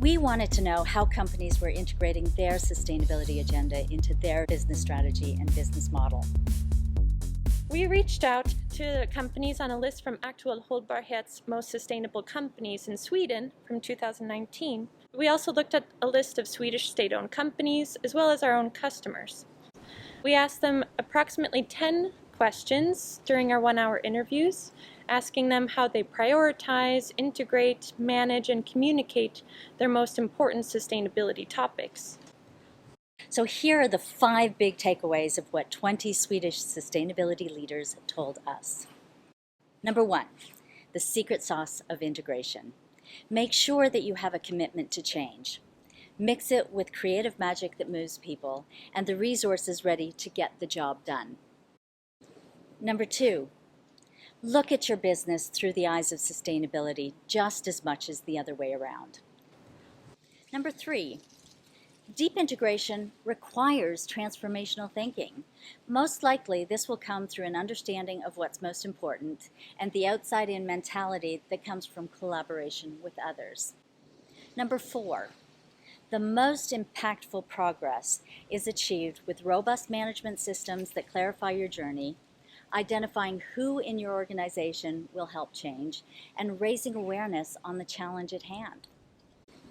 We wanted to know how companies were integrating their sustainability agenda into their business strategy and business model. We reached out to companies on a list from Actual Hållbarhet's most sustainable companies in Sweden from 2019. We also looked at a list of Swedish state-owned companies as well as our own customers. We asked them approximately 10 questions during our 1-hour interviews, asking them how they prioritize, integrate, manage, and communicate their most important sustainability topics. So here are the 5 big takeaways of what 20 Swedish sustainability leaders told us. Number 1, the secret sauce of integration. Make sure that you have a commitment to change. Mix it with creative magic that moves people and the resources ready to get the job done. Number 2, look at your business through the eyes of sustainability just as much as the other way around. Number 3, deep integration requires transformational thinking. Most likely, this will come through an understanding of what's most important and the outside-in mentality that comes from collaboration with others. Number 4, the most impactful progress is achieved with robust management systems that clarify your journey, identifying who in your organization will help change, and raising awareness on the challenge at hand.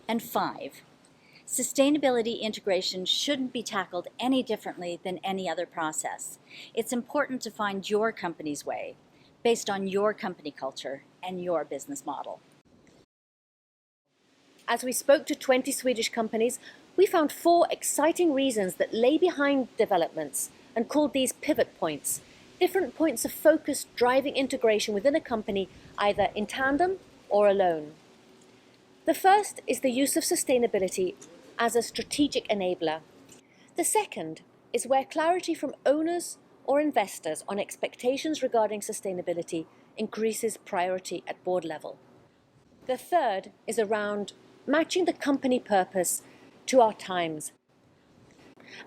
And 5, sustainability integration shouldn't be tackled any differently than any other process. It's important to find your company's way, based on your company culture and your business model. As we spoke to 20 Swedish companies, we found 4 exciting reasons that lay behind developments and called these pivot points, different points of focus driving integration within a company either in tandem or alone. The first is the use of sustainability as a strategic enabler. The second is where clarity from owners or investors on expectations regarding sustainability increases priority at board level. The third is around matching the company purpose to our times.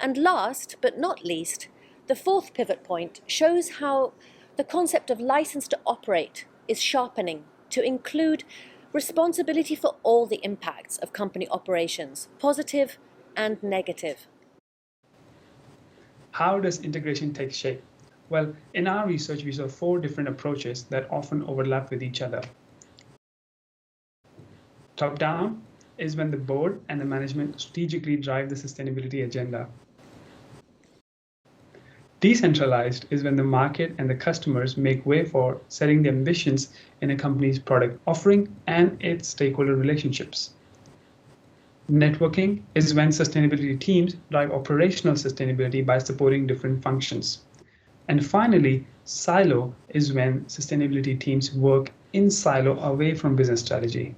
And last but not least, the 4th pivot point shows how the concept of license to operate is sharpening to include responsibility for all the impacts of company operations, positive and negative. How does integration take shape? Well, in our research, we saw 4 different approaches that often overlap with each other. Top-down is when the board and the management strategically drive the sustainability agenda. Decentralized is when the market and the customers make way for setting the ambitions in a company's product offering and its stakeholder relationships. Networking is when sustainability teams drive operational sustainability by supporting different functions. And finally, silo is when sustainability teams work in silo away from business strategy.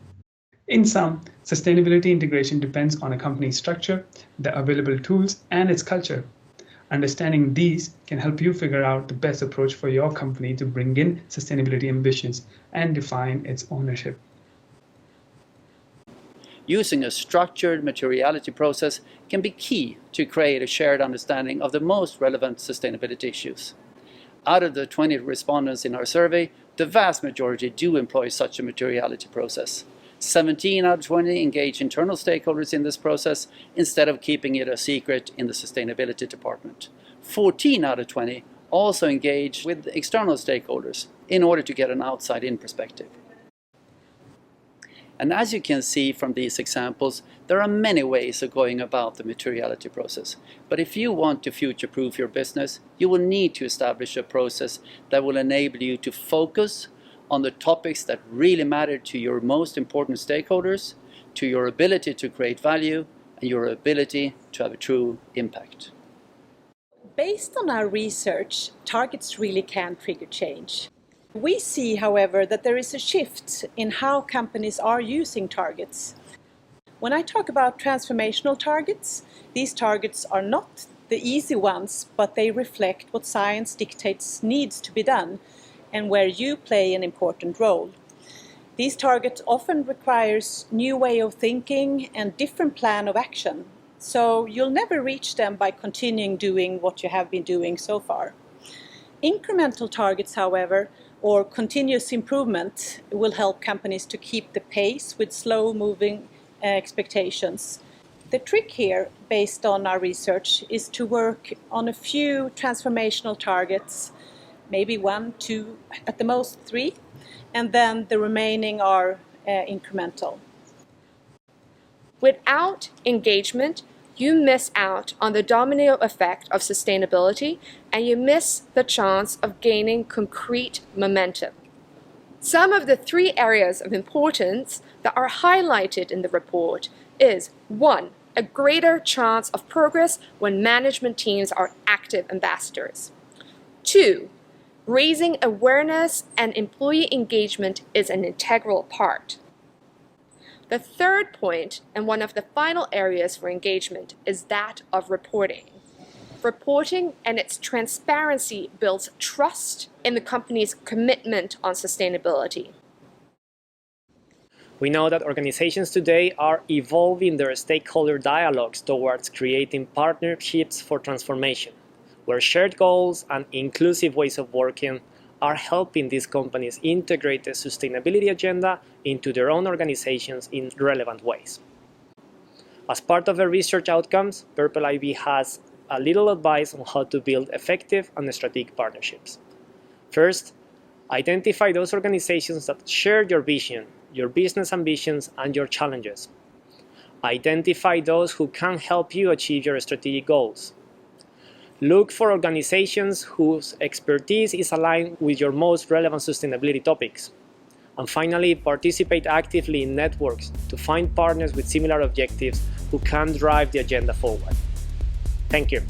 In sum, sustainability integration depends on a company's structure, the available tools, and its culture. Understanding these can help you figure out the best approach for your company to bring in sustainability ambitions and define its ownership. Using a structured materiality process can be key to create a shared understanding of the most relevant sustainability issues. Out of the 20 respondents in our survey, the vast majority do employ such a materiality process. 17 out of 20 engage internal stakeholders in this process instead of keeping it a secret in the sustainability department. 14 out of 20 also engage with external stakeholders in order to get an outside-in perspective. And as you can see from these examples, there are many ways of going about the materiality process. But if you want to future-proof your business, you will need to establish a process that will enable you to focus on the topics that really matter to your most important stakeholders, to your ability to create value, and your ability to have a true impact. Based on our research, targets really can trigger change. We see, however, that there is a shift in how companies are using targets. When I talk about transformational targets, these targets are not the easy ones, but they reflect what science dictates needs to be done and where you play an important role. These targets often requires new way of thinking and different plan of action. So you'll never reach them by continuing doing what you have been doing so far. Incremental targets, however, or continuous improvement will help companies to keep the pace with slow-moving expectations. The trick here, based on our research, is to work on a few transformational targets, maybe 1, 2, at the most 3, and then the remaining are incremental. Without engagement, you miss out on the domino effect of sustainability, and you miss the chance of gaining concrete momentum. Some of the 3 areas of importance that are highlighted in the report is 1. A greater chance of progress when management teams are active ambassadors. 2. Raising awareness and employee engagement is an integral part. The third point, and one of the final areas for engagement, is that of reporting. Reporting and its transparency builds trust in the company's commitment on sustainability. We know that organizations today are evolving their stakeholder dialogues towards creating partnerships for transformation, where shared goals and inclusive ways of working are helping these companies integrate the sustainability agenda into their own organizations in relevant ways. As part of the research outcomes, Purple IVY has a little advice on how to build effective and strategic partnerships. First, identify those organizations that share your vision, your business ambitions, and your challenges. Identify those who can help you achieve your strategic goals. Look for organizations whose expertise is aligned with your most relevant sustainability topics. And finally, participate actively in networks to find partners with similar objectives who can drive the agenda forward. Thank you.